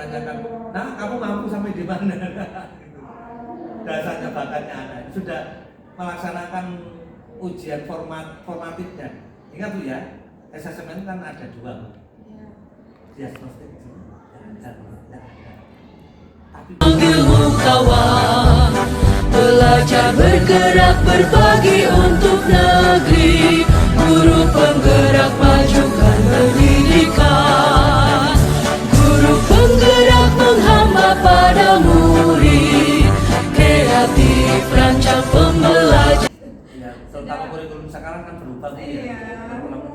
menanyakan, nah kamu mampu sampai di mana? Dasarnya bakatnya anak sudah melaksanakan ujian formatifnya. Ingat Bu ya, assessment kan ada dua, diagnostik dan ilmu kawan, belajar bergerak berbagi untuk negeri, guru penggerak majukan pendidikan, guru penggerak menghamba pada murid, kreatif rancang pembelajaran. Ya, terutama kurikulum sekarang kan berubah ya.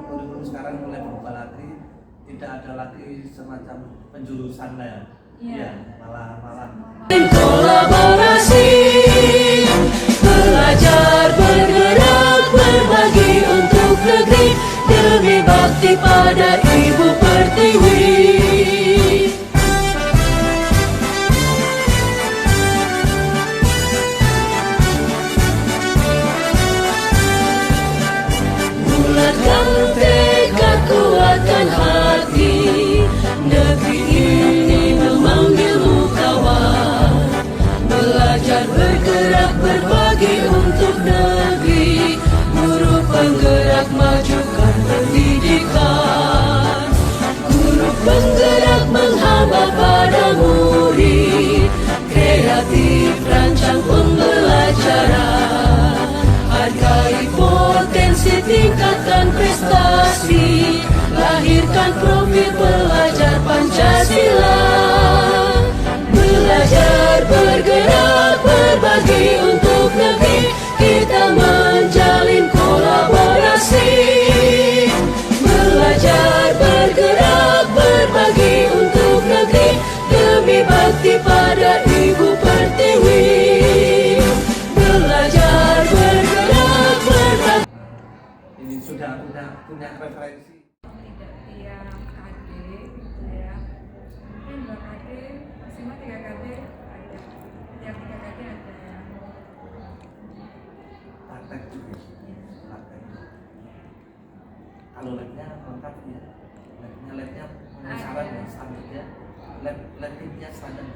Kurikulum sekarang mulai berubah lagi, tidak ada lagi semacam penjurusan lah ya. Ya, malah Kolaborasi, belajar bergerak berbagi untuk negeri, demi bakti pada Ibu Pertiwi. Bulatkan tekad, kuatkan hati, negeri ini memanggilmu kawan. Belajar bergerak berbagi untuk negeri, guru penggerak majukan pendidikan, guru penggerak menghamba pada murid, kreatif rancang pembelajaran, hargai potensi, tingkatkan prestasi, lahirkan profil pelajar Pancasila. Belajar bergerak berbagi untuk negeri, kita menjalin kolaborasi. Belajar bergerak berbagi untuk negeri, demi bakti pada Ibu Pertiwi. Belajar bergerak berbagi. ini sudah punya referensi. Tidak tiap KD gitu ya, mungkin 2 KD maksimal 3 KD ada, tiap 3 KD ada Praktek juga. Praktek. Kalau labnya lengkap ya, labnya syarat ya, standar ya, labnya standar.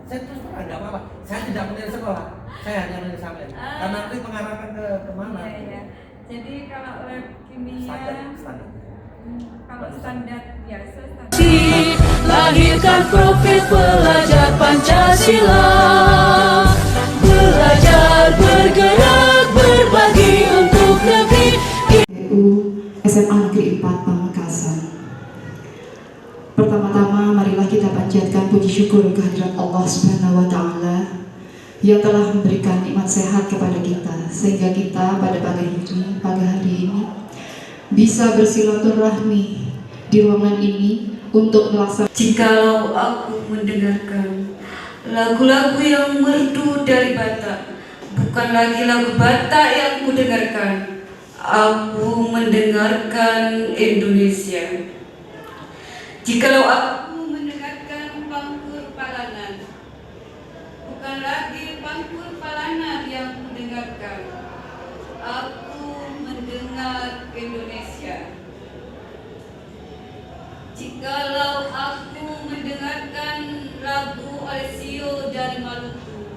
Saya terus terang nggak apa-apa, saya tidak menilai sekolah, saya hanya menilai sampai. Karena nanti mengarahkan ke mana? ya. Jadi kalau lab kimia Standar. kalau standar biasa standar. Lahirkan profil pelajar Pancasila. Belajar bergerak berbagi untuk negeri. SMA Negeri 4 Pamekasan. Pertama-tama marilah kita panjatkan puji syukur kehadirat Allah Subhanahu wa taala yang telah memberikan nikmat sehat kepada kita sehingga kita pada pagi hari ini bisa bersilaturahmi di ruangan ini untuk melaksanakan. Jikalau aku mendengarkan lagu-lagu yang merdu dari Batak, bukan lagi lagu Batak yang kudengarkan, aku mendengarkan Indonesia. Jikalau aku mendengarkan pangkur palanan, bukan lagi pangkur palanan yang kudengarkan, aku mendengar Indonesia. Jikalau aku mendengarkan lagu Alessio dari Maluku,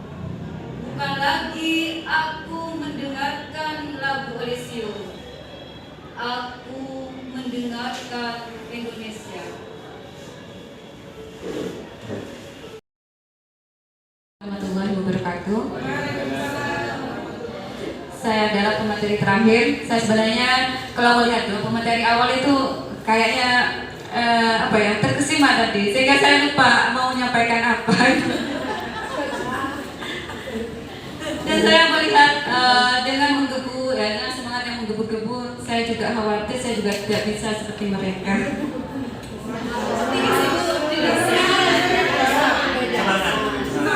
bukan lagi aku mendengarkan lagu Alessio, aku mendengarkan Indonesia. Warahmatullahi wabarakatuh. Saya adalah pemateri terakhir. Saya sebenarnya kalau melihat dulu pemateri awal itu kayaknya terkesima tadi, sehingga saya lupa mau menyampaikan apa. Dan saya melihat dengan menggebu, dengan semangat yang menggebu-gebu, saya juga khawatir saya juga tidak bisa seperti mereka.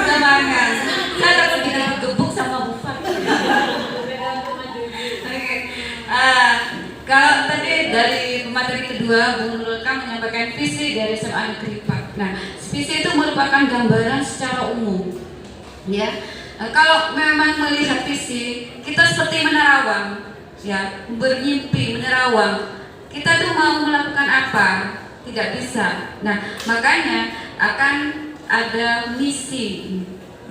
Semangat. Saya takut digebuk sama Bufat. Kalau tadi dari pemateri kedua, Bu Nurul menyampaikan visi dari SMA Negeri 4. Nah, visi itu merupakan gambaran secara umum, ya. Kalau memang melihat visi, kita seperti menerawang, ya, bermimpi menerawang. Kita tuh mau melakukan apa? Tidak bisa. Nah, makanya akan ada misi.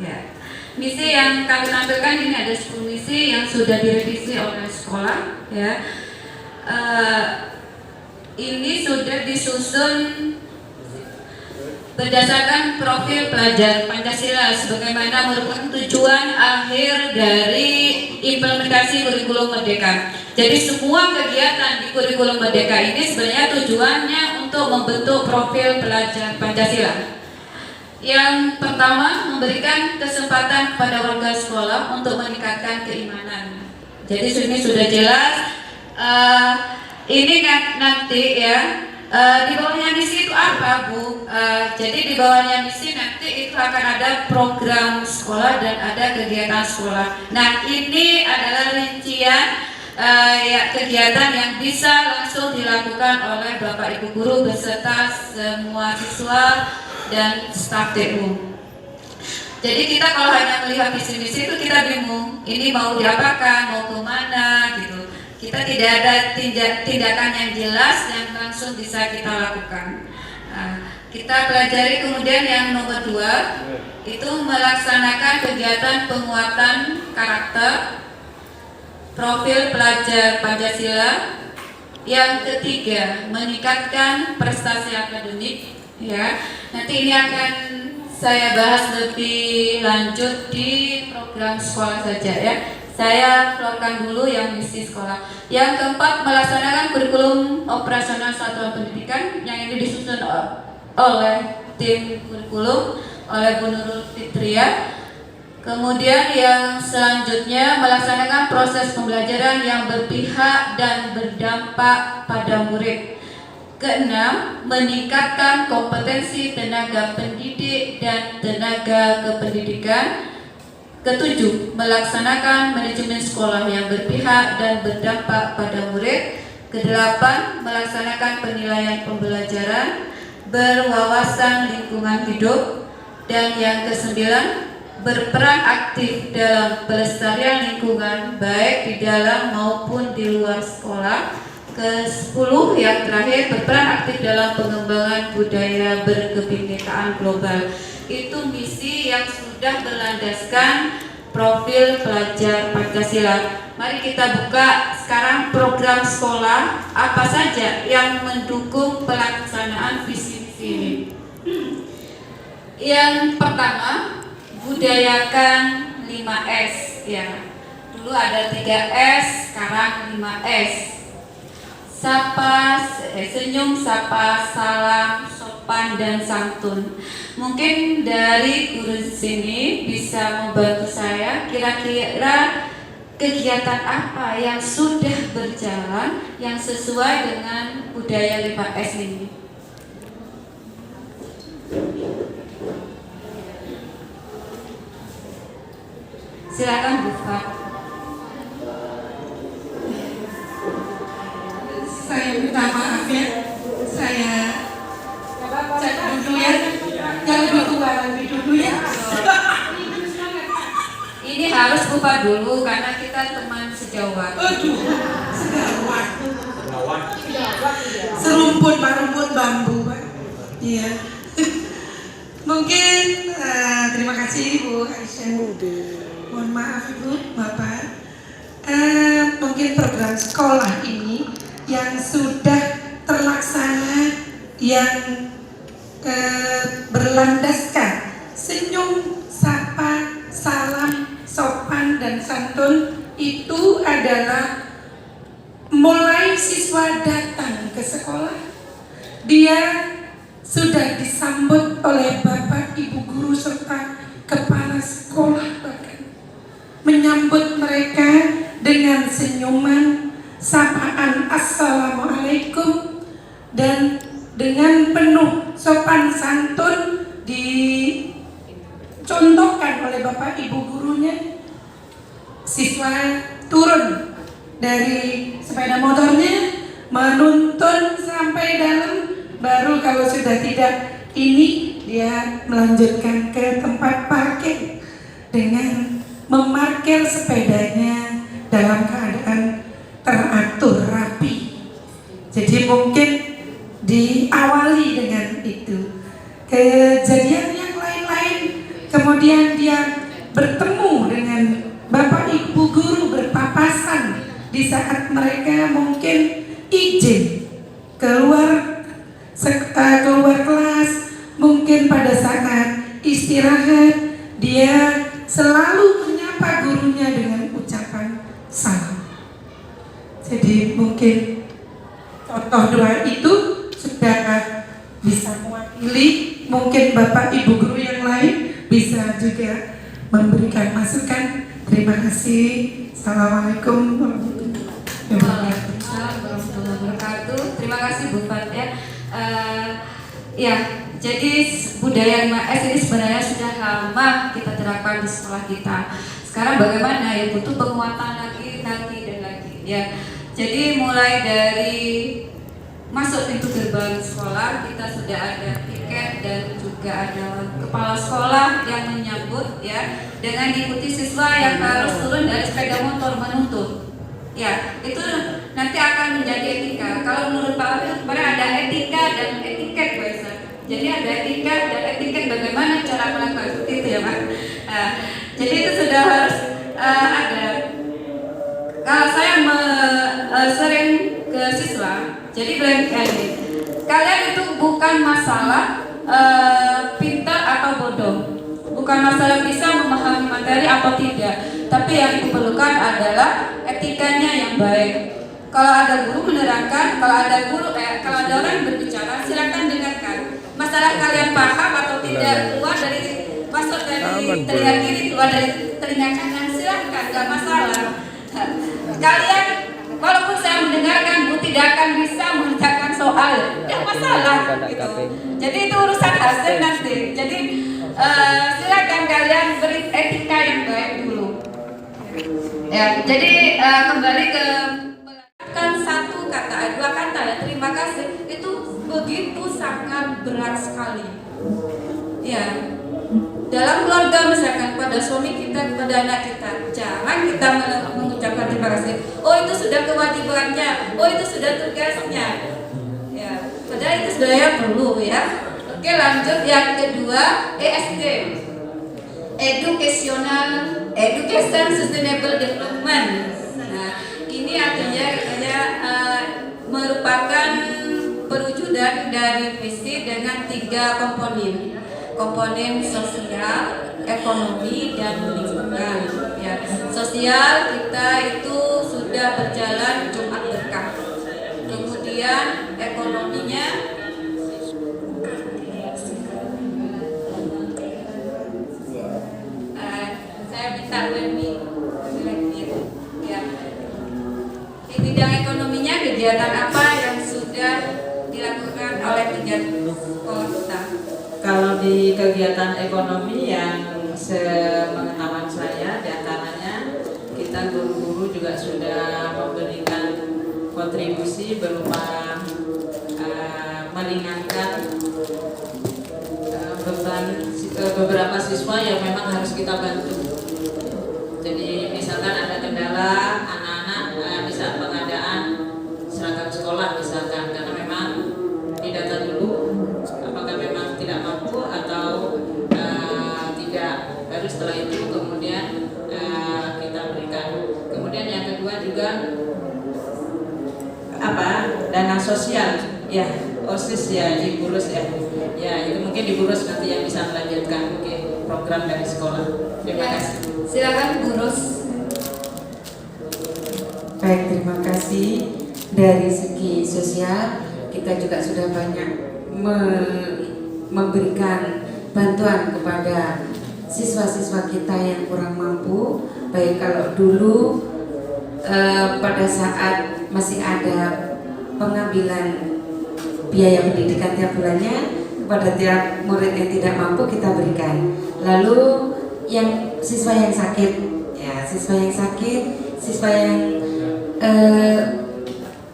Ya. Misi yang kami tampilkan ini ada 10 misi yang sudah direvisi oleh sekolah. Ya. Ini sudah disusun berdasarkan profil pelajar Pancasila sebagaimana merupakan tujuan akhir dari implementasi kurikulum Merdeka. Jadi semua kegiatan di kurikulum Merdeka ini sebenarnya tujuannya untuk membentuk profil pelajar Pancasila. Yang pertama, memberikan kesempatan kepada warga sekolah untuk meningkatkan keimanan. Jadi ini sudah jelas. Ini nanti ya. Di bawahnya misi itu apa, Bu? Jadi di bawahnya misi nanti itu akan ada program sekolah dan ada kegiatan sekolah. Nah, ini adalah rincian ya, kegiatan yang bisa langsung dilakukan oleh Bapak Ibu guru beserta semua siswa dan staf TU. Jadi kita kalau hanya melihat misi-misi itu kita bingung. Ini mau diapakan, mau kemana gitu. Kita tidak ada tindakan yang jelas yang langsung bisa kita lakukan. Kita pelajari kemudian yang nomor 2 itu melaksanakan kegiatan penguatan karakter, profil pelajar Pancasila. Yang ketiga, meningkatkan prestasi akademik. Ya, nanti ini akan saya bahas lebih lanjut di program sekolah saja ya. Saya keluarkan dulu yang misi sekolah. Yang keempat, melaksanakan kurikulum operasional satuan pendidikan yang ini disusun oleh tim kurikulum oleh Bu Nurul Fitria. Kemudian yang selanjutnya, melaksanakan proses pembelajaran yang berpihak dan berdampak pada murid. Keenam, meningkatkan kompetensi tenaga pendidik dan tenaga kependidikan. Ketujuh, melaksanakan manajemen sekolah yang berpihak dan berdampak pada murid. Kedelapan, melaksanakan penilaian pembelajaran, berwawasan lingkungan hidup. Dan yang kesembilan, berperan aktif dalam pelestarian lingkungan baik di dalam maupun di luar sekolah. Ke-10 yang terakhir, berperan aktif dalam pengembangan budaya berkebinekaan global. Itu misi yang sudah berlandaskan profil pelajar Pancasila. Mari kita buka sekarang program sekolah apa saja yang mendukung pelaksanaan visi-misi ini. Yang pertama, budayakan 5S ya. Dulu ada 3S, sekarang 5S. Sapa, senyum, sapa, salam, sopan dan santun. Mungkin dari guru sini bisa membantu saya kira-kira kegiatan apa yang sudah berjalan yang sesuai dengan budaya 5S ini. Silakan Bu Fat. Saya minta maaf ya, saya cek dulu ya, jangan dua-dua dulu ya. Ini harus buka dulu karena kita teman sejawat. Aduh, sejawat. Serumpun, rumpun bambu, Pak. Iya. Mungkin terima kasih Bu Aisyah. Mohon maaf Ibu, Bapak. Mungkin program sekolah ini yang sudah terlaksana, yang berlandaskan senyum, sapa, salam, sopan dan santun itu adalah mulai siswa datang ke sekolah, dia sudah disambut oleh Bapak Ibu guru serta kepala sekolah, bahkan menyambut mereka dengan senyuman, sapaan assalamualaikum, dan dengan penuh sopan santun dicontohkan oleh Bapak Ibu gurunya. Siswa turun dari sepeda motornya, menuntun sampai dalam, baru kalau sudah tidak ini dia melanjutkan ke tempat parkir dengan memarkir sepedanya dalam keadaan teratur rapi. Jadi mungkin diawali dengan itu. di saat mereka mungkin izin keluar kelas, mungkin pada saat istirahat dia selalu menyapa gurunya dengan ucapan salam. Jadi mungkin contoh doa itu sudah bisa mewakili, mungkin Bapak Ibu guru yang lain bisa juga memberikan masukan. Terima kasih. Assalamualaikum warahmatullahi wabarakatuh. Warahmatullahi wabarakatuh. Terima kasih Bu Fat ya. Ya, jadi budaya 5S ini sebenarnya sudah lama kita terapkan di sekolah kita. Sekarang bagaimana ya, butuh penguatan lagi dan lagi ya. Jadi mulai dari masuk pintu gerbang sekolah kita sudah ada tiket dan juga ada kepala sekolah yang menyambut ya, dengan diikuti siswa yang harus turun dari sepeda motor menuntut. Ya, itu nanti akan menjadi etika. Kalau menurut Pak Wahyu kemarin ada etika dan etiket biasa. Jadi ada etika dan etiket bagaimana cara melakukan seperti itu ya Pak. Jadi itu sudah harus ada. Kalau saya sering ke siswa, jadi bilang kalian itu bukan masalah pintar atau bodoh, bukan masalah bisa memahami materi atau tidak, tapi yang diperlukan adalah etikanya yang baik. Kalau ada guru menerangkan, kalau ada orang yang berbicara, silakan dengarkan. Masalah kalian paham atau tidak, keluar dari masuk dari telinga kiri, keluar dari telinga kanan, silakan, nggak masalah. Kalian walaupun saya mendengarkan, Bu tidak akan bisa mengerjakan soal, tidak masalah gitu. Jadi itu urusan hasil nanti. Jadi silakan kalian beri etika yang baik dulu. Ya, jadi kembali ke mengatakan satu kata, dua kata ya, terima kasih itu begitu sangat berat sekali. Ya. Dalam keluarga misalkan pada suami kita, kepada anak kita, jangan kita mengucapkan terima kasih. Oh itu sudah kewajibannya, oh itu sudah tugasnya. Ya, padahal itu sebenarnya perlu ya. Oke lanjut yang kedua, ESD, Education Sustainable Development. Nah ini artinya merupakan perwujudan dari visi dengan 3 komponen sosial, ekonomi, dan lingkungan. Ya, sosial kita itu sudah berjalan Jumat Berkah. Kemudian ekonominya saya minta Wendy. Ya. Di bidang ekonominya kegiatan apa yang sudah dilakukan oleh 3 sekolah kita? Kalau di kegiatan ekonomi yang sepengetahuan saya, diantaranya kita guru-guru juga sudah memberikan kontribusi berupa meringankan beban beberapa siswa yang memang harus kita bantu. Jadi misalkan ada kendala anak-anak bisa pengadaan seragam sekolah misalkan, karena memang didata dulu apakah memang tidak mampu atau tidak, baru setelah itu kemudian kita berikan. Kemudian yang kedua juga dana sosial ya, OSIS ya, Iburus ya, itu mungkin Iburus nanti yang bisa melanjutkan mungkin program dari sekolah. Terima kasih. Silakan Burus. Baik, terima kasih. Dari segi sosial kita juga sudah banyak memberikan bantuan kepada siswa-siswa kita yang kurang mampu. Baik kalau dulu pada saat masih ada pengambilan biaya pendidikan tiap bulannya kepada tiap murid yang tidak mampu kita berikan. Lalu yang siswa yang sakit, ya siswa yang sakit, siswa yang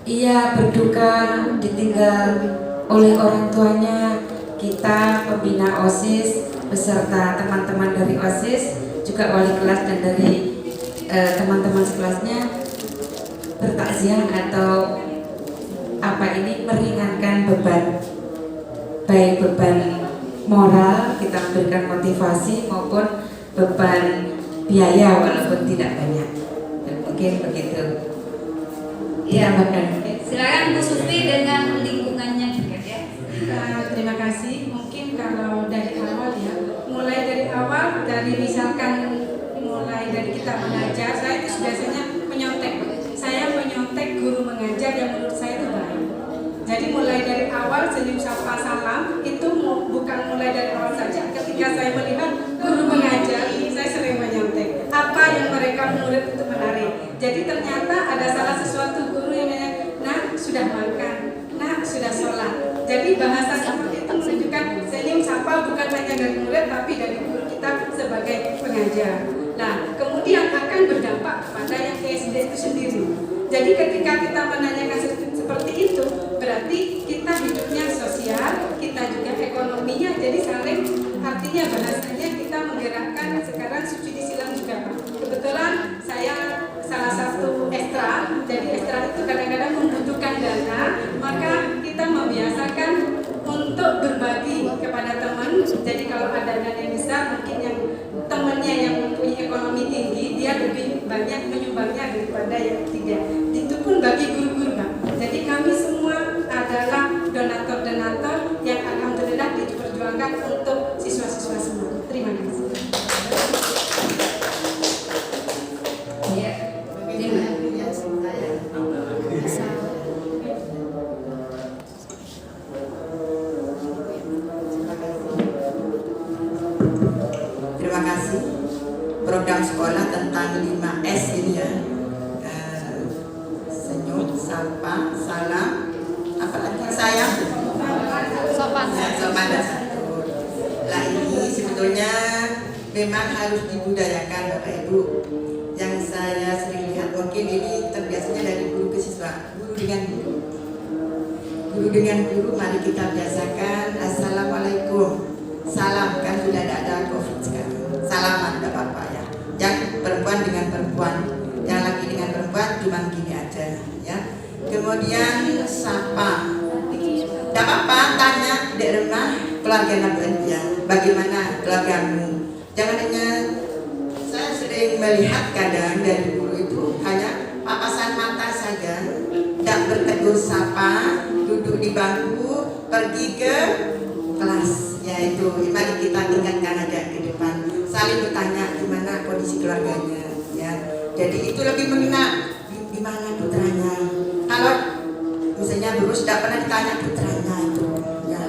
ia berduka ditinggal oleh orang tuanya, kita pembina OSIS beserta teman-teman dari OSIS, juga wali kelas dan dari teman-teman sekelasnya bertakziah atau meringankan beban, baik beban moral, kita memberikan motivasi maupun beban biaya walaupun tidak banyak. Dan mungkin begitu. Iya. Tambahkan. Silakan Bu Sufi dengan lingkungannya juga ya. Terima kasih. Mungkin kalau dari awal ya, mulai dari awal dari misalkan mulai dari kita mengajar, saya itu biasanya menyontek. Saya menyontek guru mengajar yang menurut saya itu baik. Jadi mulai dari awal senyum sapa salam itu bukan mulai dari awal saja. Ketika saya melihat guru mengajar, saya sering menyontek. Apa yang mereka murid itu menarik. Jadi ternyata ada salah sesuatu guru yang nanya, "Nak, sudah makan, nak, sudah sholat." Jadi bahasa seperti itu menunjukkan senyum sapa bukan hanya dari murid tapi dari guru kita sebagai pengajar. Nah, kemudian akan berdampak kepada yang SD itu sendiri. Jadi ketika kita menanyakan seperti itu, berarti kita hidupnya sosial, kita juga ekonominya jadi saling, artinya bahasanya kita menggerakkan sekarang subsidi silang juga Pak. Kebetulan saya salah satu ekstra, jadi ekstra itu kadang-kadang membutuhkan dana, maka kita membiasakan untuk berbagi kepada teman. Jadi kalau ada dana yang besar, mungkin yang temannya yang mempunyai ekonomi tinggi, dia lebih banyak menyumbangnya daripada yang tidak. Itu pun bagi guru-guru Pak. Jadi kami semua adalah donatur-donatur yang alhamdulillah diperjuangkan untuk siswa-siswa semua. Terima kasih. Ya. Terima kasih. Program sekolah tentang 5S ini ya. Senyum, sapa, salam, apalagi sayang, sopan dan santun. Lah ini sebetulnya memang harus dibudayakan Bapak Ibu. Yang saya sering lihat mungkin ini terbiasanya dari guru ke siswa, guru dengan guru. Guru dengan guru, mari kita biasakan. Assalamualaikum. Salam, kan sudah ada COVID sekarang. Salaman tidak apa-apa ya. Yang perempuan dengan perempuan, yang laki dengan perempuan cuma gini aja ya. Kemudian sapa. Tidak apa-apa, tanya di rumah keluarga Nabi ya. Bagaimana keluargamu? Jangan hanya, saya sering melihat kadang dari guru itu hanya papasan mata saja, tidak bertegur sapa, duduk di bangku, pergi ke kelas. Yaitu mari kita tingkatkan aja ke depan, saling bertanya gimana kondisi keluarganya ya. Jadi itu lebih mengena gimana putranya. Kalau misalnya dulu tidak pernah ditanya putranya itu ya,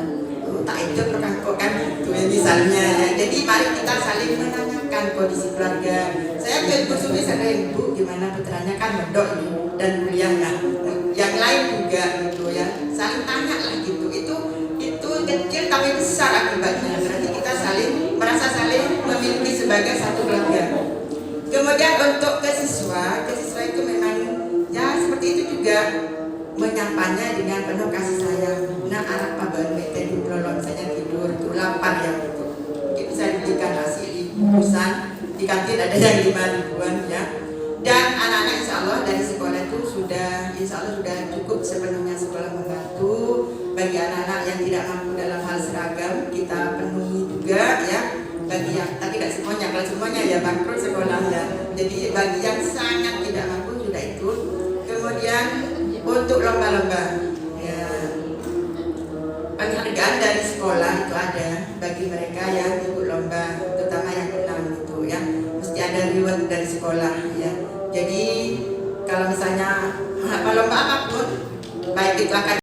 tak itu perkangkokan itu ya misalnya ya. Jadi mari kita saling menanyakan kondisi keluarga. Saya ke Ibu Sufi sering, Bu gimana putranya, kan mendok dan kuliah ya. Yang lain juga gitu ya, saling tanya lah gitu. Itu kecil tapi besar akibatnya. Berarti kita merasa saling memiliki sebagai satu keluarga. Kemudian untuk ke siswa itu memang ya seperti itu juga, menyapanya dengan penuh kasih sayang. Nah, anak Pak Banme tadi belum saya tidur tuh lapar ya gitu. Mungkin bisa diberikan nasi di bungkusan, di kantin ada yang 5.000-an ya. Dan anak-anak insya Allah dari sekolah itu insya Allah sudah cukup sepenuhnya sekolah membantu. Bagi anak-anak yang tidak mampu dalam hal seragam kita penuhi juga ya. Bagi yang tapi tidak semuanya, kalau semuanya ya bangkrut sekolah ya. Jadi bagi yang sangat tidak mampu sudah ikut. Kemudian untuk lomba-lomba ya, penghargaan dari sekolah itu ada bagi mereka yang ikut lomba, terutama yang menang gitu ya. Mesti ada reward dari sekolah ya. Jadi kalau misalnya lomba apapun, baik itu akan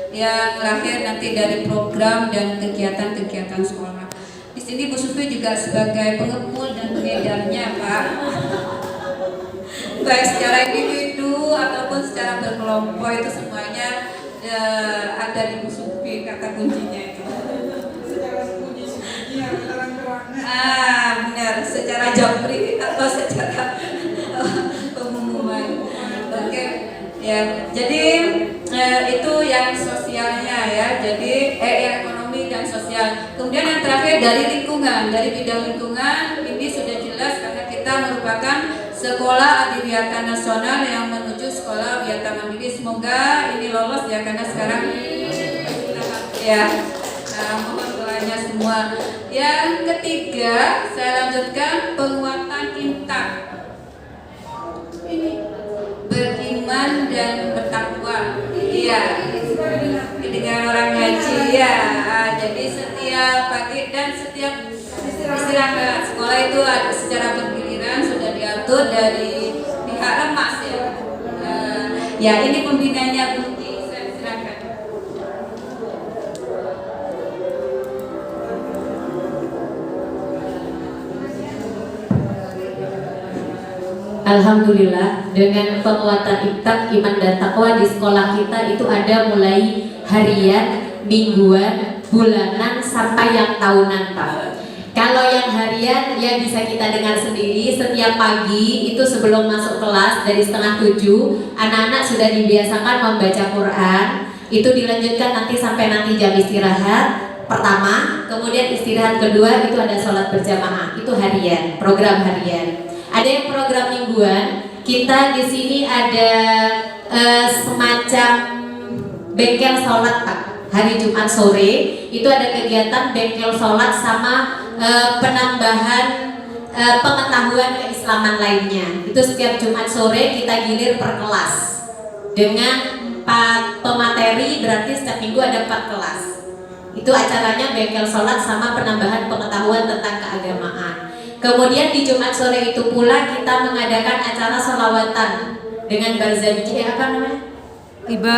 yang lahir nanti dari program dan kegiatan-kegiatan sekolah. Di sini Bu Sufi juga sebagai pengepul dan pengedarnya Pak. Baik secara individu ataupun secara berkelompok itu semuanya ada di Bu Sufi, kata kuncinya itu. Benar, secara jabri atau secara pengumuman. Oke. Ya, jadi itu yang sosialnya ya. Jadi yang ekonomi dan sosial. Kemudian yang terakhir dari lingkungan, dari bidang lingkungan ini sudah jelas karena kita merupakan sekolah adiwiyata nasional yang menuju sekolah wiyata mandiri. Semoga ini lolos ya karena sekarang ya. Mohon doanya semua. Yang ketiga, saya lanjutkan penguatan intak. Beriman dan bertakwa Iya, jadi setiap pagi dan setiap istirahat sekolah itu ada secara bergiliran sudah diatur dari pihak Remas ya. Ya ini pembinanya Bu Nuki, saya silakan. Alhamdulillah, dengan penguatan ikat, iman dan takwa di sekolah kita itu ada mulai harian, mingguan, bulanan, sampai yang tahunan, Pak. Kalau yang harian ya bisa kita dengar sendiri, setiap pagi itu sebelum masuk kelas dari 6:30 anak-anak sudah dibiasakan membaca Quran. Itu dilanjutkan nanti sampai nanti jam istirahat pertama, kemudian istirahat kedua itu ada sholat berjamaah. Itu harian, program harian. Ada yang program mingguan. Kita di sini ada semacam bengkel sholat, Pak. Hari Jumat sore itu ada kegiatan bengkel sholat sama penambahan pengetahuan keislaman lainnya. Itu setiap Jumat sore kita gilir per kelas dengan 4 pemateri, berarti setiap minggu ada 4 kelas. Itu acaranya bengkel sholat sama penambahan pengetahuan tentang keagamaan. Kemudian di Jumat sore itu pula kita mengadakan acara sholawatan dengan barzanji, apa namanya? Tiba.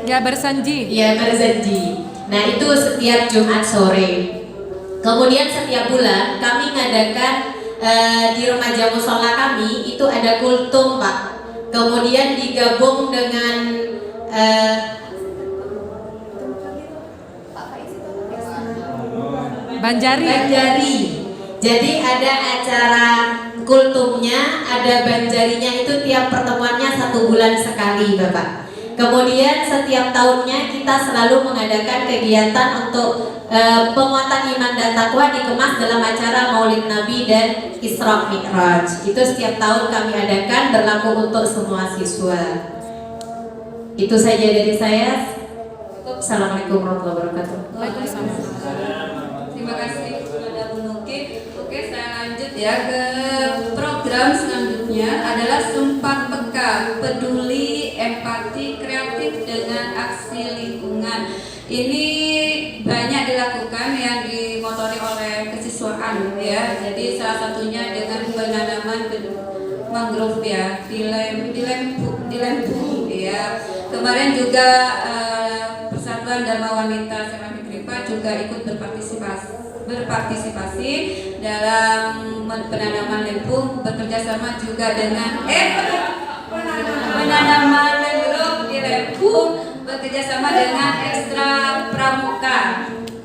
Ya bersanji. Ya bersanji. Nah itu setiap Jumat sore. Kemudian setiap bulan kami mengadakan di remaja musola kami itu ada kultum, Pak. Kemudian digabung dengan Banjari. Jadi ada acara kultumnya, ada banjarinya, itu tiap pertemuannya 1 bulan sekali, Bapak. Kemudian setiap tahunnya kita selalu mengadakan kegiatan untuk penguatan iman dan takwa dikemas dalam acara Maulid Nabi dan Isra Mi'raj. Itu setiap tahun kami adakan, berlaku untuk semua siswa. Itu saja dari saya. Assalamualaikum warahmatullahi wabarakatuh. Waalaikumsalam. Terima kasih kepada Bu Nuki. Oke, saya lanjut ya ke program selanjutnya adalah Sumpah Peka, peduli, empati, kreatif dengan aksi lingkungan. Ini banyak dilakukan yang dimotori oleh kesiswaan ya. Jadi salah satunya dengan penanaman mangrove ya di Lembu ya. Kemarin juga Persatuan Dharma Wanita Seramik Kripa juga ikut berpartisipasi dalam penanaman lembu, bekerja sama juga dengan penanaman mangrove di Lembu, bekerja sama dengan Ekstra Pramuka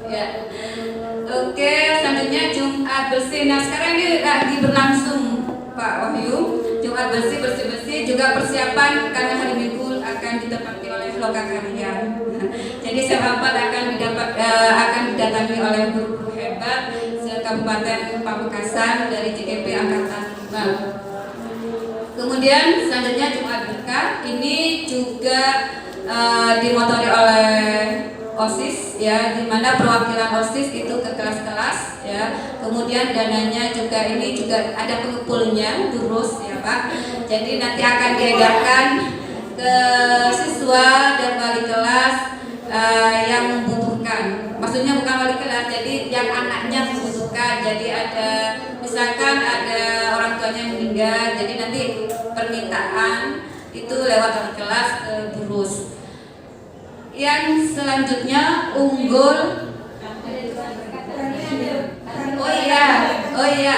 ya. Oke, selanjutnya Jumat Bersih. Nah sekarang ini lagi berlangsung Pak Wahyu, Jumat bersih juga persiapan karena hari Minggu akan ditempati oleh Lokakarya. Jadi setempat akan didatangi oleh guru hebat se-Kabupaten Pamekasan dari JKP Angkatan 5. Kemudian selanjutnya Jumat Berkah ini juga dimotori oleh OSIS ya, di mana perwakilan OSIS itu ke kelas-kelas ya. Kemudian dananya juga ini juga ada pengepulnya lurus ya Pak. Jadi nanti akan diedarkan ke siswa dan wali kelas yang membutuhkan. Maksudnya bukan wali kelas, jadi yang anaknya membutuhkan. Jadi ada misalkan ada orang tuanya meninggal, jadi nanti permintaan itu lewat wali kelas ke Burus. Yang selanjutnya unggul. Oh iya.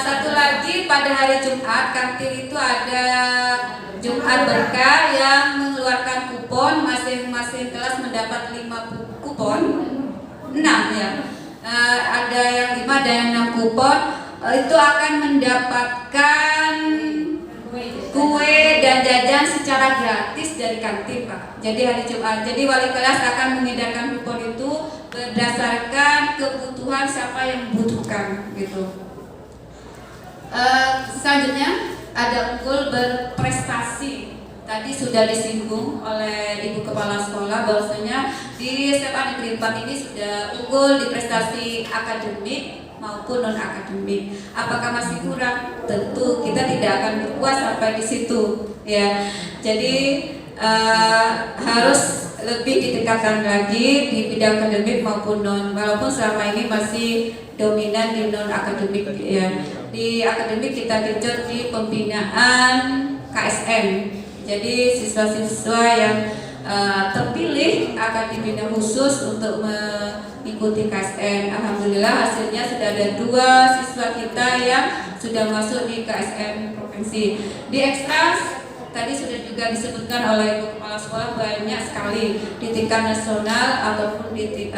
Satu lagi pada hari Jumat Kantil itu ada Jumat Berkah yang mengeluarkan kupon, masing-masing kelas mendapat 5 kupon, 6 ya. Ada yang 5 dan yang 6 kupon itu akan mendapatkan kue dan jajan secara gratis dari kantin Pak. Jadi hari Jumat. Jadi wali kelas akan mengedarkan kupon itu berdasarkan kebutuhan siapa yang membutuhkan gitu. Selanjutnya ada unggul berprestasi. Tadi sudah disinggung oleh Ibu Kepala Sekolah bahwasanya di SMA Negeri 4 ini sudah unggul di prestasi akademik maupun non akademik. Apakah masih kurang? Tentu kita tidak akan berpuas sampai di situ ya. Jadi harus lebih ditingkatkan lagi di bidang akademik maupun non, walaupun selama ini masih dominan di non akademik ya. Di akademik kita genjot di pembinaan KSM. Jadi siswa-siswa yang terpilih akan dibina khusus untuk mengikuti KSM. Alhamdulillah hasilnya sudah ada 2 siswa kita yang sudah masuk di KSM provinsi. Di ekstra tadi sudah juga disebutkan oleh Ibu Kepala Sekolah banyak sekali di tingkat nasional ataupun di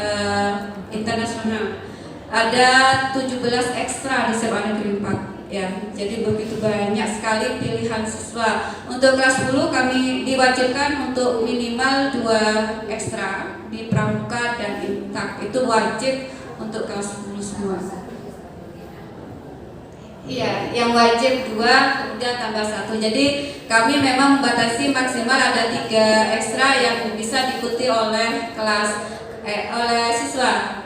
internasional. Ada 17 ekstra di SMA Negeri 4. Ya, jadi begitu banyak sekali pilihan siswa. Untuk kelas 10 kami diwajibkan untuk minimal 2 ekstra di pramuka dan intak. Itu wajib untuk kelas 10 semua. Iya, yang wajib 2 kemudian tambah 1. Jadi kami memang membatasi maksimal ada 3 ekstra yang bisa diikuti oleh oleh siswa.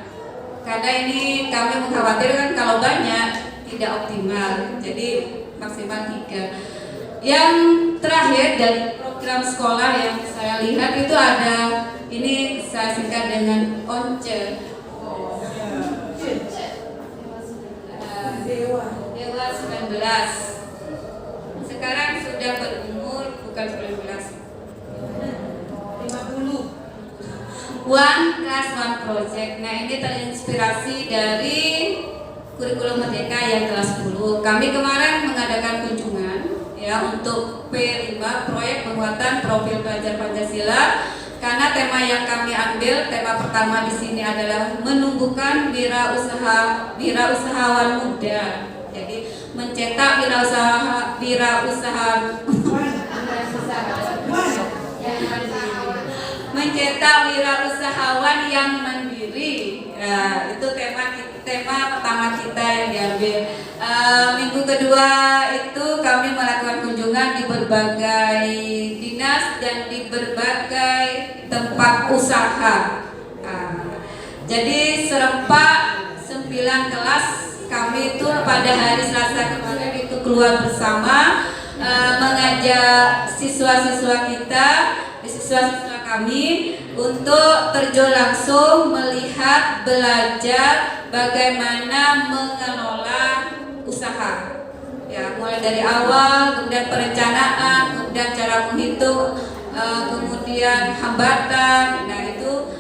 Karena ini kami mengkhawatirkan kalau banyak tidak optimal, jadi maksimal 3. Yang terakhir dari program sekolah yang saya lihat itu ada, ini saya singkat dengan ONCE. Dewa 19. Sekarang sudah berumur bukan 19. 50. One Class One Project. Nah, ini terinspirasi dari kurikulum Merdeka yang kelas 10. Kami kemarin mengadakan kunjungan ya untuk P5 proyek penguatan profil pelajar Pancasila, karena tema yang kami ambil, tema pertama di sini adalah menumbuhkan wirausahawan muda. Jadi mencetak mencetak wirausahawan yang mandiri. Ya, itu tema pertama kita yang diambil. Minggu kedua itu kami melakukan kunjungan di berbagai dinas dan di berbagai tempat usaha. Jadi serempak 9 kelas kami itu pada hari Selasa kemarin itu keluar bersama, mengajak siswa-siswa kami untuk terjun langsung melihat, belajar bagaimana mengelola usaha. Ya, mulai dari awal, kemudian perencanaan, kemudian cara menghitung, kemudian hambatan. Nah, itu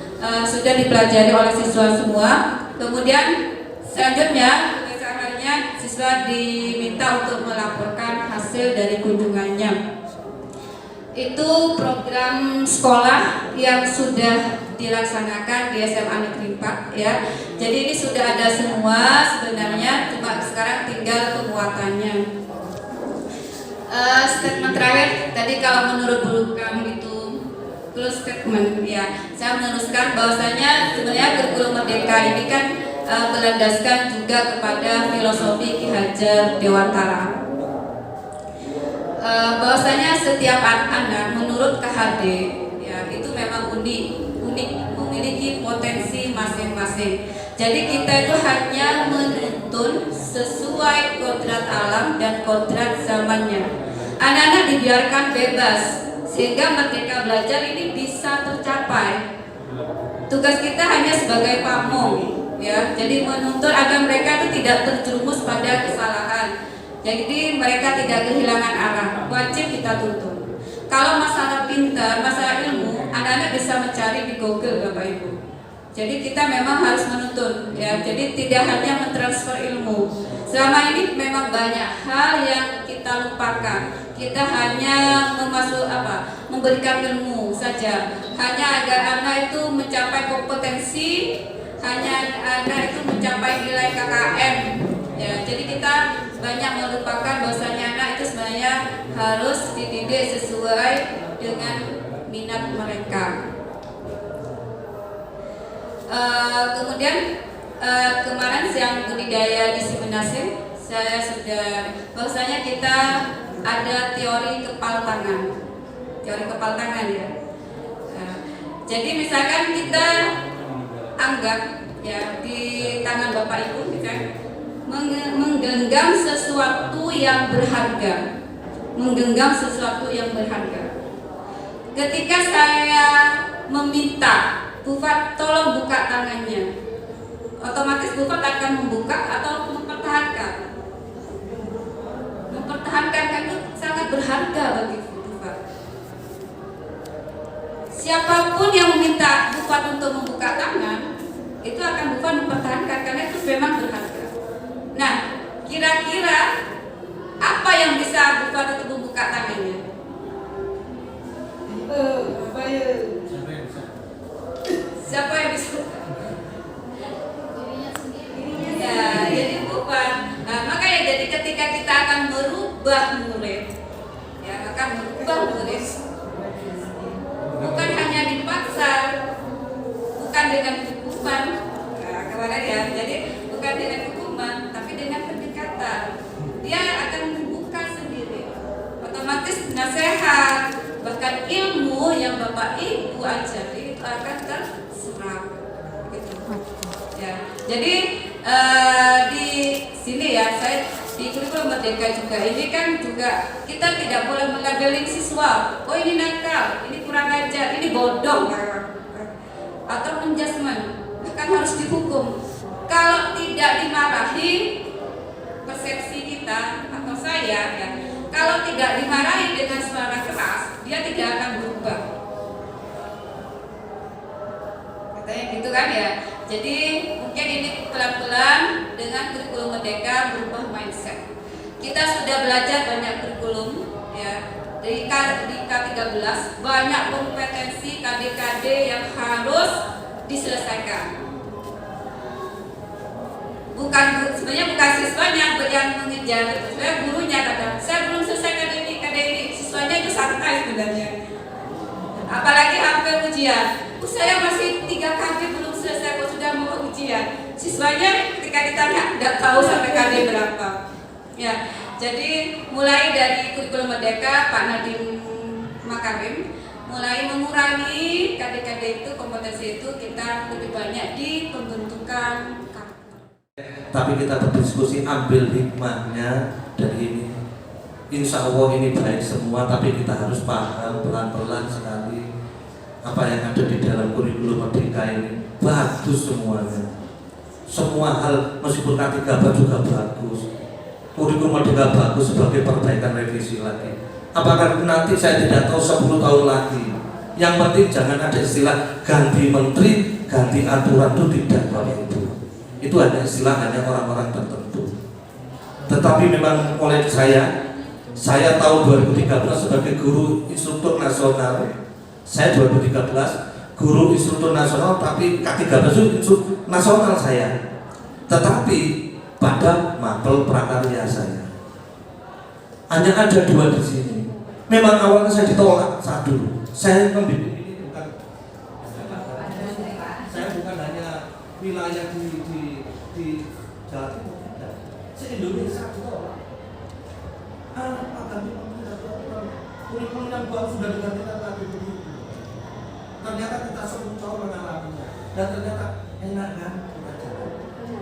sudah dipelajari oleh siswa semua. Kemudian selanjutnya keesokannya siswa diminta untuk melaporkan hasil dari kunjungannya. Itu program sekolah yang sudah dilaksanakan di SMA Negeri 4 ya. Jadi ini sudah ada semua sebenarnya, cuma sekarang tinggal penguatannya. Statement terakhir tadi, kalau menurut program itu close statement ya, saya meneruskan bahwasanya sebenarnya kurikulum Merdeka ini kan berlandaskan juga kepada filosofi Ki Hajar Dewantara. Bahwasanya setiap anak menurut KHD ya itu memang unik, memiliki potensi masing-masing. Jadi kita itu hanya menuntun sesuai kodrat alam dan kodrat zamannya. Anak-anak dibiarkan bebas sehingga merdeka belajar ini bisa tercapai. Tugas kita hanya sebagai pamong ya, jadi menuntun agar mereka itu tidak terjerumus pada kesalahan. Jadi mereka tidak kehilangan arah, wajib kita tuntun. Kalau masalah pintar, masalah ilmu, anak-anak bisa mencari di Google, Bapak Ibu. Jadi kita memang harus menuntun, ya. Jadi tidak hanya mentransfer ilmu. Selama ini memang banyak hal yang kita lupakan. Kita hanya memberikan ilmu saja. Hanya agar anak itu mencapai kompetensi, hanya anak itu mencapai nilai KKM. Ya, jadi kita banyak melupakan bahwasanya anak itu sebenarnya harus dididik sesuai dengan minat mereka. Kemudian kemarin siang budidaya diseminasi, saya sudah bahwasanya kita ada teori kepal tangan ya. Jadi misalkan kita anggap ya di tangan Bapak Ibu misalkan menggenggam sesuatu yang berharga, ketika saya meminta Bufat tolong buka tangannya, otomatis Bufat akan membuka atau mempertahankan. Mempertahankan kan itu sangat berharga bagi Bufat. Siapapun yang meminta Bufat untuk membuka tangan, itu akan Bufat mempertahankan karena itu memang berharga. Nah, kira-kira apa yang bisa Bufat untuk membuka tangannya? Siapa yang bisa? Ya, jadi Bufat. Nah, makanya jadi ketika kita akan merubah murid, ya akan merubah murid, bukan hanya dipaksa, bukan dengan hukuman, kemarin ya. Jadi bukan dengan hukuman, tapi dengan pendekatan. Dia akan membuka sendiri. Otomatis nasihat, bahkan ilmu yang Bapak Ibu ajari itu akan terserap. Gitu. Ya. Jadi di sini ya, saya di kurikulum Merdeka juga ini kan juga kita tidak boleh melabeling siswa. Oh ini nakal, ini kurang ajar, ini bodoh, atau menjudgment, bahkan harus dihukum. Kalau tidak dimarahi, persepsi kita atau saya ya, kalau tidak dimarahi dengan suara keras, dia tidak akan berubah. Katanya gitu kan ya. Jadi mungkin ini pelan-pelan dengan kurikulum Merdeka berubah mindset. Kita sudah belajar banyak kurikulum ya. Di K13 banyak kompetensi KD-KD yang harus diselesaikan. Sebenarnya bukan siswanya yang mengejar, sebenarnya gurunya kata, saya belum selesaikan ini KD ini, siswanya itu santai sebenarnya. Apalagi hampir ujian, saya masih 3 KD belum selesai, kok sudah mau ujian. Siswanya ketika ditanya tidak tahu sampai KD berapa. Ya, jadi mulai dari kurikulum Merdeka Pak Nadiem Makarim mulai mengurangi KD-KD itu, kompetensi itu kita lebih banyak di pembentukan. Tapi kita berdiskusi, ambil hikmahnya dari ini. Insya Allah ini baik semua, tapi kita harus paham pelan-pelan sekali apa yang ada di dalam kurikulum Merdeka ini. Bagus semuanya, semua hal, meskipun K13 juga bagus. Kurikulum Merdeka bagus sebagai perbaikan revisi lagi. Apakah nanti saya tidak tahu 10 tahun lagi. Yang penting jangan ada istilah ganti menteri, ganti aturan, itu tidak Bapak Ibu. Itu hanya istilah hanya orang-orang tertentu. Tetapi memang oleh saya tahun 2013 sebagai guru instruktur nasional. Saya 2013 guru instruktur nasional, tapi K13 itu nasional saya. Tetapi pada mapel prakarya saya hanya ada 2 di sini. Memang awalnya saya ditolak saat dulu. Saya membimbing ini bukan, saya bukan hanya wilayah di Jawa Timur, tidak. Se-Indonesia ditolak. Apa ganti kurikulum yang baru sudah digantikan lagi begitu. Ternyata kita 10 tahun mengalaminya dan ternyata enak kan kita jalan.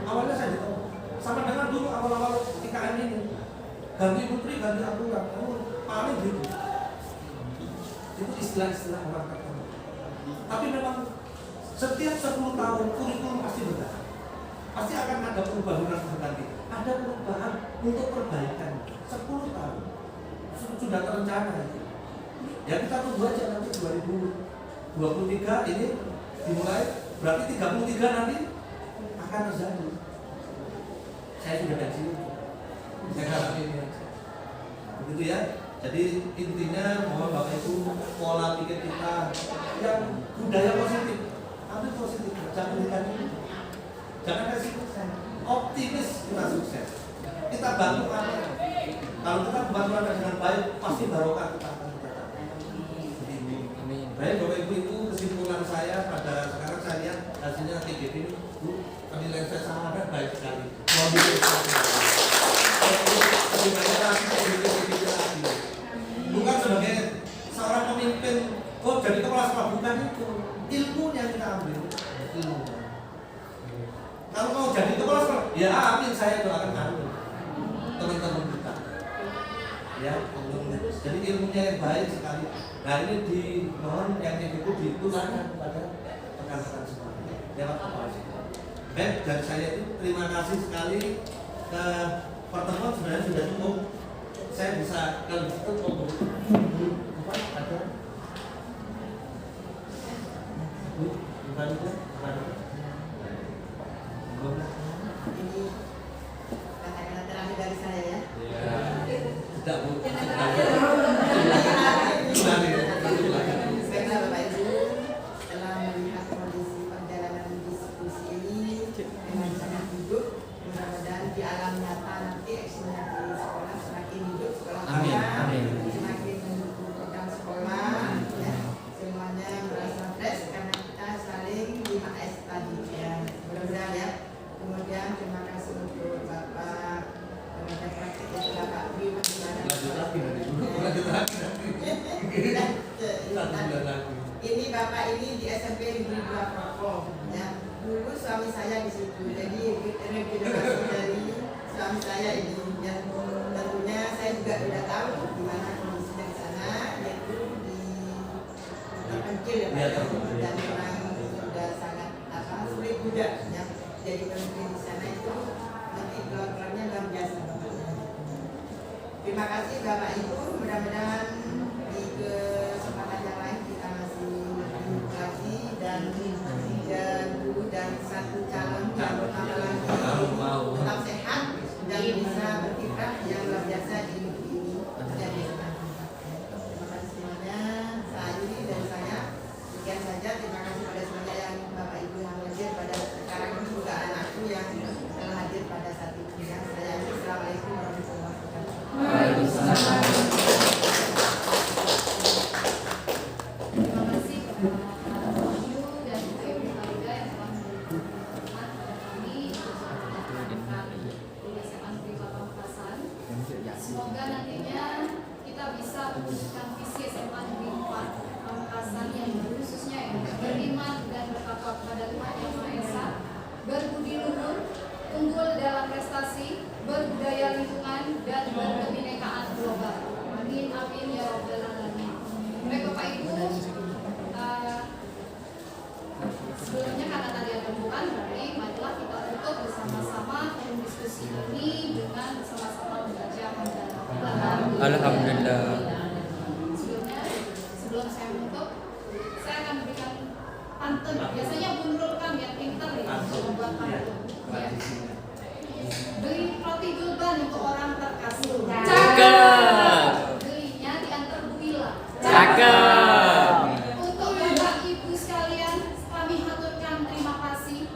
Awalnya saya ditolak. Sama dengan dulu awal-awal IKN ini, ganti menteri, ganti aturan, paling gitu. Itu istilah-istilah orang tertentu. Tapi memang setiap 10 tahun kurikulum pasti berganti. Pasti akan ada perubahan yang berganti. Ada perubahan untuk perbaikan. 10 tahun sudah terencana itu. Ya kita tunggu aja nanti 2023 ini dimulai, berarti 33 nanti akan terjadi. Saya sudah gaji, saya harap ini aja. Begitu ya. Jadi intinya mohon Bapak Ibu, pola pikir kita yang budaya positif, ambil positif, jangan negatif, jangan pesimis, optimis kita sukses. Kita bantu apa? Kalau kita bantu Anda dengan baik, pasti barokah kita akan datang. Baik Bapak Ibu, itu kesimpulan saya pada sekarang. Saya lihat hasilnya TGP ini, Bu, penilaian saya sangat baik sekali. Mohon lebih banyak lagi lagi. Bukan sebagai seorang pemimpin, oh jadi kepala sekolah, bukan itu. Ilmunya kita ambil, ilmu. Kalau mau jadi kepala sekolah, ya amin, saya doakan kamu, teman-teman kita. ya. Jadi ilmunya yang baik sekali. Nah ini dimohon yang itu ditularkan kepada rekan-rekan semua. Ya Pak. Baik, dari saya itu terima kasih sekali. Ke pertemuan sebenarnya sudah cukup. Saya bisa kalau itu apa ada bukan itu Ini kata-kata terakhir dari saya ya. tidak bu. Baiklah Bapak Ibu, setelah melihat kondisi perjalanan diskusi ini dengan sangat hidup, mudah-mudahan di alam nyata nanti aksinya di sekolah semakin hidup, sekolah kita semakin mendukung program sekolah, ya. Semuanya merasa fresh karena kita saling 5S tadi ya. Mudah-mudahan ya. Kemudian terima kasih untuk Bapak pengajar praktik dari Bapak Dwi Ini Bapak ini di SMP Negeri 2 Proko ya. Dulu suami saya di situ, jadi regenerasi dari suami saya ini ya. Tentunya saya juga tidak tahu gimana kondisinya di sana, yaitu di terpencil ya Pak, dan memang sudah sangat sulit juga ya. Jadi pemimpin di sana itu nanti gelar-gelarnya luar biasa. Terima kasih Bapak Ibu, mudah-mudahan di kesempatan yang lain kita masih bertemu lagi dan 3 guru dan 1 calon yang pertama lagi tetap sehat dan bisa berkiprah yang luar biasa di negeri ini. Terima kasih semuanya. Saya Yudi dan saya sekian saja. Terima kasih pada semuanya yang Bapak Ibu yang hadir pada sekarang ini, juga anakku yang telah hadir pada saat itu ya. Saya Yudi, assalamualaikum warahmatullahi wabarakatuh. Waalaikumsalam. Terima kasih kepada Pak Yu dan Ibu Keluarga yang telah memberikan manfaat kepada kami di SMA Negeri Pamekasan. Semoga nantinya kita bisa mewujudkan visi SMA Negeri 4 Pamekasan yang khususnya beriman dan bertakwa kepada Tuhan Yang Maha Esa, berbudi luhur, unggul dalam prestasi, berbudaya lingkungan, dan berkebinekaan global. Amin, amin, ya Rabbal Alamin. Baik Bapak Ibu, sebelumnya karena tadi ada bukan, berarti marilah kita tutup bersama-sama forum diskusi ini dengan sama-sama membaca Alhamdulillah. Sebelum saya menutup, saya akan berikan pantun. Biasanya Bun Nurul Kam yang pintar ya membuat pantun. Ya. Beli roti gulban untuk orang terkasih. Cakep. Belinya diantar Bu Wila. Cakep. Untuk Bapak Ibu sekalian, kami haturkan terima kasih.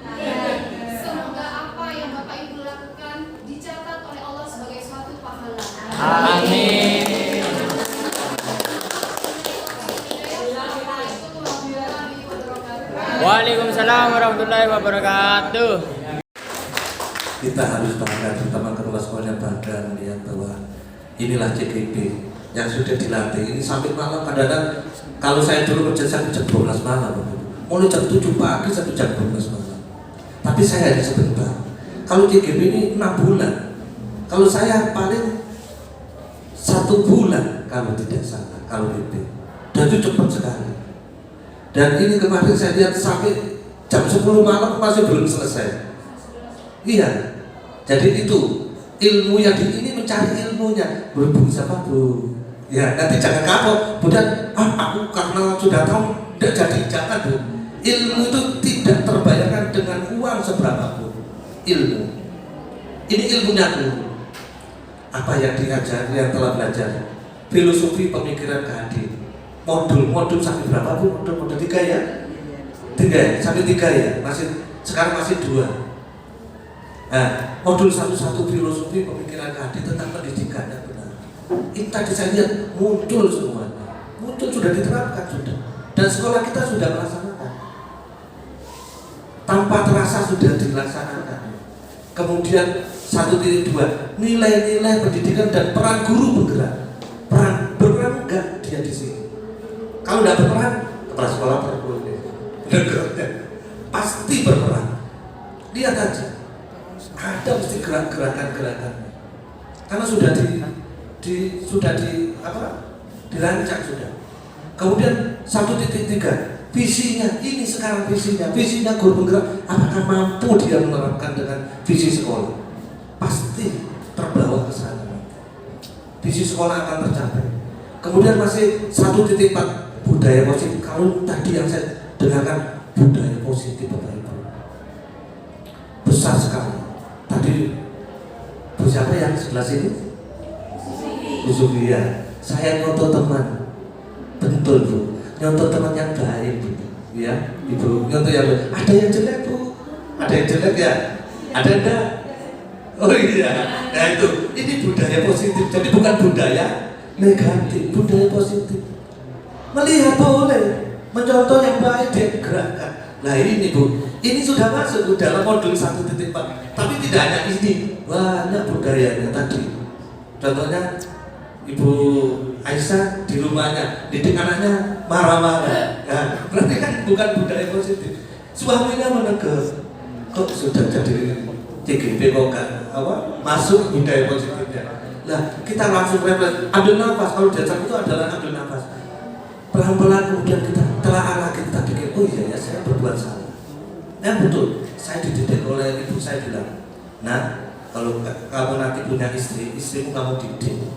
Semoga apa yang Bapak Ibu lakukan dicatat oleh Allah sebagai suatu pahala. Amin. Waalaikumsalam warahmatullahi wabarakatuh. Kita harus bangga, terutama kepala sekolah yang bangga melihat bahwa inilah CGP yang sudah dilatih. Ini sampai malam kadang-kadang, kalau saya dulu kerja sampai jam 12 malam, mulai jam 7 pagi sampai jam 12 malam. Tapi saya hanya sebentar. Kalau CGP ini 6 bulan, kalau saya paling 1 bulan kalau tidak salah, kalau BP. Dan itu cepat sekali. Dan ini kemarin saya lihat sampai jam 10 malam masih belum selesai. Iya, jadi itu ilmu yang di ini mencari ilmunya. Bu siapa Bu? Ya nanti jangan kapok. Kemudian aku karena sudah tahu tidak jadi, jangan Bu. Ilmu itu tidak terbayarkan dengan uang seberapapun. Ilmu ini ilmunya dulu. Apa yang diajar, yang telah belajar, filosofi pemikiran kehadir, modul sampai berapa Bu? Modul 3 ya? 3 ya? Sampai 3 ya? Masih sekarang masih 2. Nah, modul 1 filosofi pemikiran kehadir tentang pendidikan yang benar. Itu tadi saya lihat muncul semuanya, muncul sudah diterapkan sudah, dan sekolah kita sudah melaksanakan tanpa terasa sudah dilaksanakan. Kemudian 1.2 nilai-nilai pendidikan dan peran guru berperan enggak dia di sini. Kalau tidak berperan, kepala sekolah berperan, pasti berperan. Lihat aja. Ada mesti gerakan-gerakannya karena sudah dirancang sudah. Kemudian 1.3 visinya, ini sekarang visinya guru penggerak, apakah mampu dia menerapkan dengan visi sekolah? Pasti terbawa ke sana. Visi sekolah akan tercapai. Kemudian masih 1.4 budaya positif. Kalau tadi yang saya dengarkan budaya positif Bapak Ibu besar sekali. Tadi Bu siapa yang sebelah sini? Bu Sufia. Saya nyontoh teman. Betul Bu, nyontoh teman yang baik Bu. Ya, Ibu nyontoh yang baik. Ada yang jelek Bu, ada yang jelek ya, ada enggak? Oh iya, nah itu, ini budaya positif. Jadi bukan budaya negatif, budaya positif. Melihat boleh, mencontoh yang baik digerakkan. Nah ini Bu, ini sudah masuk dalam modul 1.4. Tapi tidak hanya ini, banyak budayanya tadi. Contohnya Ibu Aisyah di rumahnya didik anaknya marah-marah. Nah, berarti kan bukan budaya positif. Suaminya menegur, kok sudah jadi TGP kok kan masuk budaya positifnya. Nah, kita langsung refleks, ambil nafas. Kalau dasar itu adalah ambil nafas. Pelan-pelan kemudian kita telah lagi, kita pikir, oh iya ya saya berbuat salah. Betul, saya dididik oleh ibu saya bilang, nah kalau kamu nanti punya istri, istrimu kamu didik.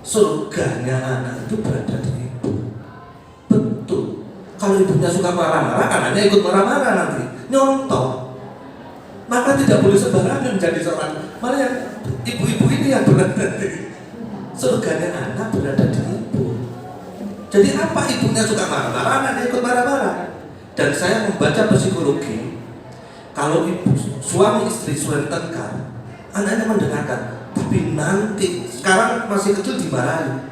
Surganya anak itu berada di ibu. Betul. Kalau ibunya suka marah-marah, anaknya ikut marah-marah nanti, nyontoh. Maka tidak boleh sembarangan menjadi seorang. Malah yang ibu-ibu ini yang berada di surganya anak berada di ibu. Jadi apa ibunya suka marah-marah, anaknya ikut marah-marah. Dan saya membaca psikologi, kalau ibu, suami istri sudah tengkar, anaknya mendengarkan, tapi nanti sekarang masih kecil dimarahi,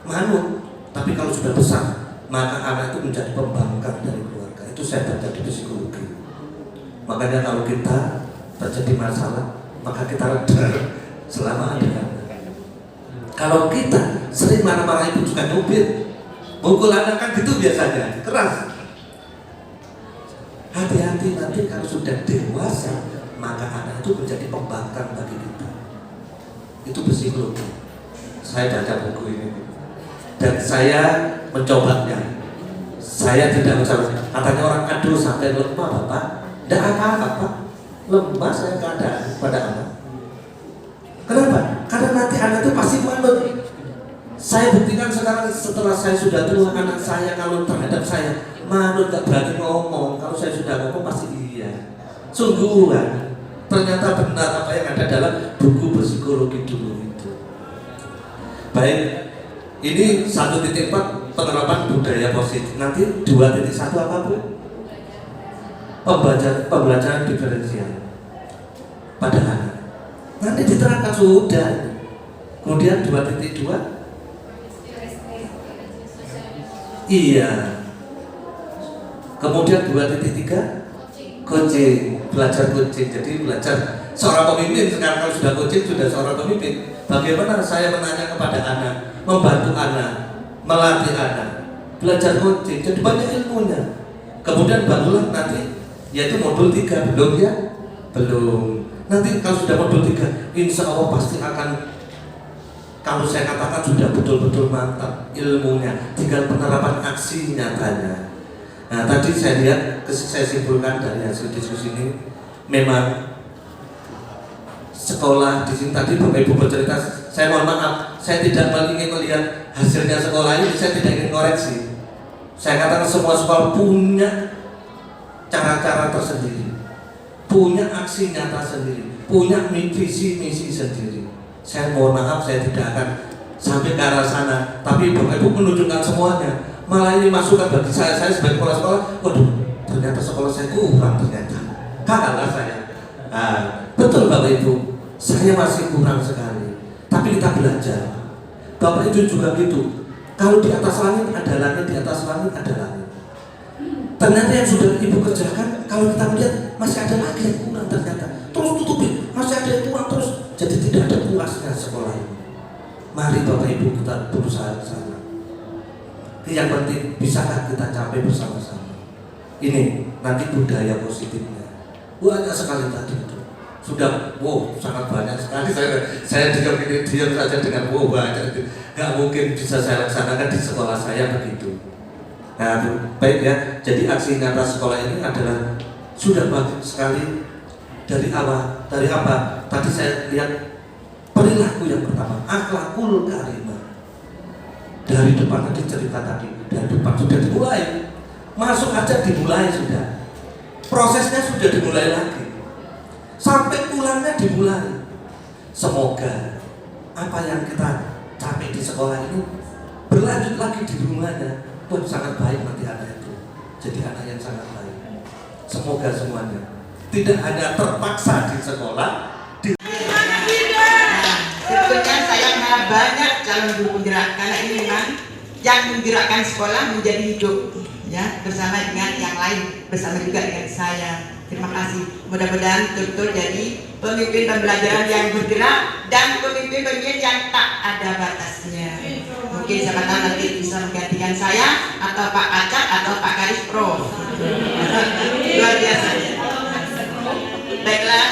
manut. Tapi kalau sudah besar, maka anak itu menjadi pembangkang dari keluarga. Itu saya baca di psikologi. Makanya kalau kita terjadi masalah, maka kita reda selama ada anak. Kalau kita sering marah-marah ibu juga nyubit, mukul anak kan gitu biasanya, keras. Hati-hati nanti kalau sudah dewasa, maka anak itu menjadi pembangkang bagi kita. Itu psikologi. Saya baca buku ini dan saya mencobanya. Saya tidak mencoba. Katanya orang aduh sampai lemah Bapak. Tidak apa-apa Pak. Lemah saya keadaan pada anak. Kenapa? Karena nanti anak itu pasti manut. Saya buktikan sekarang setelah saya sudah tua, anak saya kalau terhadap saya manut, gak berani ngomong. Kalau saya sudah ngomong pasti iya. Sungguhan. Ternyata benar apa yang ada dalam buku psikologi dulu itu. Baik, ini 1.4 penerapan budaya positif. Nanti 2.1 apa Bu? Pembelajaran diferensial pada anak. Nanti diterapkan sudah. Kemudian 2.2 iya. Kemudian 2.3 coaching, belajar coaching. Jadi belajar seorang pemimpin. Sekarang kalau sudah coaching sudah seorang pemimpin. Bagaimana saya menanya kepada anak, membantu anak, melatih anak, belajar coaching. Jadi banyak ilmunya. Kemudian barulah nanti yaitu modul 3, belum ya? Belum. Nanti kalau sudah modul 3, insya Allah pasti akan, kalau saya katakan sudah betul-betul mantap ilmunya, tinggal penerapan aksi nyatanya. Nah tadi saya lihat, saya simpulkan dari hasil diskusi ini, memang sekolah di sini tadi Bapak Ibu bercerita, saya mohon maaf, saya tidak ingin melihat hasilnya sekolah ini, saya tidak ingin koreksi. Saya katakan semua sekolah punya cara-cara tersendiri, punya aksi nyata sendiri, punya visi misi sendiri. Saya mohon maaf, saya tidak akan sampai ke arah sana, tapi Bapak Ibu menunjukkan semuanya. Malah ini masukan bagi saya sebagai kepala sekolah, waduh, ternyata sekolah saya kurang ternyata. Kalah saya. Nah, betul Bapak Ibu, saya masih kurang sekali. Tapi kita belajar. Bapak Ibu juga gitu. Kalau di atas langit ada langit, di atas langit ada langit. Ternyata yang sudah Ibu kerjakan, kalau kita melihat masih ada lagi yang kurang ternyata. Terus tutupi, masih ada yang kurang terus. Jadi tidak ada puasnya sekolah ini. Mari Bapak Ibu kita berusaha ke sana. Yang penting bisakah kita capai bersama-sama. Ini nanti budaya positifnya. Banyak sekali tadi itu. sudah sangat banyak sekali. Saya diam saja dengan banyak, nggak mungkin bisa saya laksanakan di sekolah saya begitu. Nah, baik ya. Jadi aksi nyata sekolah ini adalah sudah bagus sekali dari awal. Dari apa? Tadi saya lihat perilaku yang pertama, akhlakul karimah. Dari depan tadi cerita tadi, dari depan sudah dimulai. Masuk aja dimulai sudah. Prosesnya sudah dimulai lagi. Sampai pulangnya dimulai. Semoga apa yang kita capai di sekolah ini berlanjut lagi di rumahnya. Pun sangat baik nanti anak itu. Jadi anak yang sangat baik. Semoga semuanya tidak hanya terpaksa di sekolah. Sebetulnya saya malah banyak calon guru penggerak karena ini memang yang menggerakkan sekolah menjadi hidup ya bersama dengan yang lain, bersama juga dengan saya. Terima kasih. Mudah-mudahan betul-betul jadi pemimpin pembelajaran yang bergerak dan pemimpin-pemimpin yang tak ada batasnya. Mungkin siapa tahu nanti bisa menggantikan saya atau Pak Acak atau Pak Karis Pro. Luar biasa. Baiklah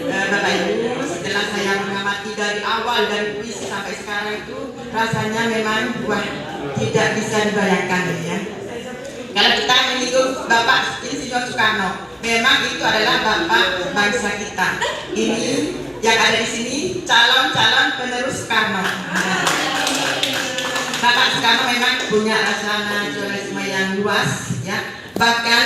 Bapak Ibu, setelah saya mengamati dari awal dari puisi sampai sekarang itu rasanya memang tidak bisa dibayangkan ya. Kalau kita menyinggung Bapak Insinyur Soekarno, memang itu adalah bapak bangsa kita. Ini yang ada di sini calon-calon penerus Soekarno. Bapak Soekarno memang punya rasa nasionalisme yang luas ya. Bahkan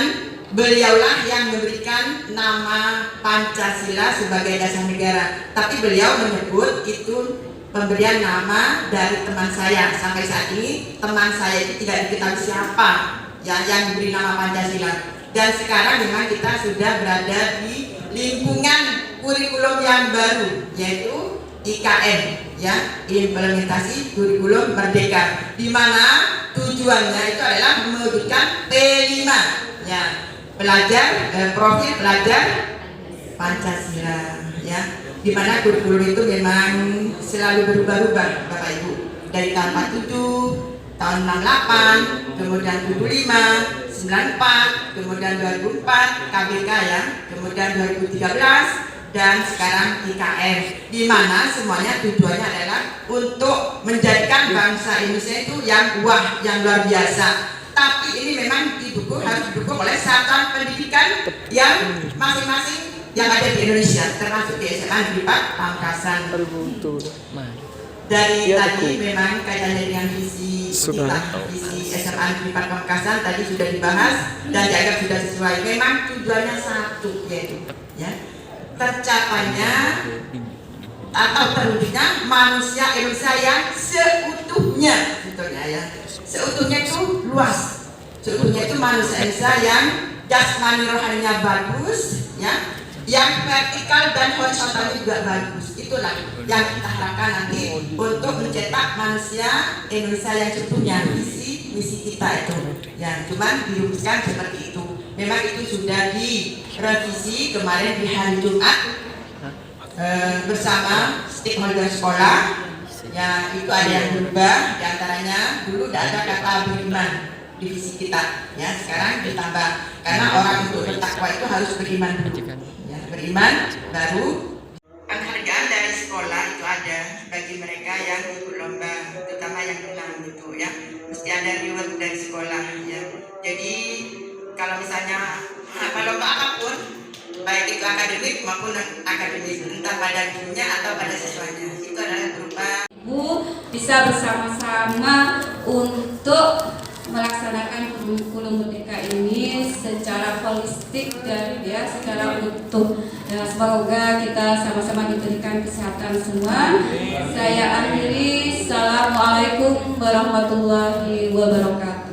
beliaulah yang memberikan nama Pancasila sebagai dasar negara. Tapi beliau menyebut itu pemberian nama dari teman saya. Sampai saat ini teman saya itu tidak diketahui siapa yang diberi nama Pancasila. Dan sekarang memang kita sudah berada di lingkungan kurikulum yang baru, yaitu IKM ya, implementasi kurikulum merdeka, di mana tujuannya itu adalah mewujudkan P5 ya, profil pelajar Pancasila ya, di mana kurikulum itu memang selalu berubah-ubah Bapak Ibu, dari tahun 47, tahun 68, kemudian 75, 94, kemudian 2004 KBK ya, kemudian 2013 dan sekarang IKM, di mana semuanya tujuannya adalah untuk menjadikan bangsa Indonesia itu yang luar biasa. Tapi ini memang harus didukung oleh satuan pendidikan yang masing-masing yang ada di Indonesia, termasuk di SMA Negeri 4 Pamekasan. Dari tadi memang kaitannya dengan visi SMA Negeri 4 Pamekasan tadi sudah dibahas dan dianggap sudah sesuai. Memang tujuannya satu, yaitu ya, tercapainya atau terwujudnya manusia Indonesia yang seutuhnya, sebetulnya ya, seutuhnya itu luas, seutuhnya itu manusia Indonesia yang jasmani rohaninya bagus, ya, yang vertikal dan horizontal juga bagus. Itulah yang kita harapkan nanti untuk mencetak manusia Indonesia yang seutuhnya, misi kita itu. Ya, cuman dirumuskan seperti itu. Memang itu sudah direvisi kemarin di hari Jumat bersama stakeholder sekolah. Ya, itu ada yang berubah, diantaranya dulu tidak ada kata beriman di visi kita. Ya, sekarang ditambah karena orang untuk bertakwa itu harus beriman dulu. Ya, beriman baru. Penghargaan dari sekolah itu ada bagi mereka yang ikut lomba, terutama yang menang gitu ya. Mesti ada reward dari sekolah ya. Jadi kalau misalnya lomba apapun, baik itu akademik maupun akademik, entah pada gurunya atau pada siswanya, itu adalah berupa Ibu bisa bersama-sama untuk melaksanakan kurikulum merdeka ini secara holistik dan ya secara utuh. Ya, semoga kita sama-sama diberikan kesehatan semua. Saya akhiri. Assalamualaikum warahmatullahi wabarakatuh.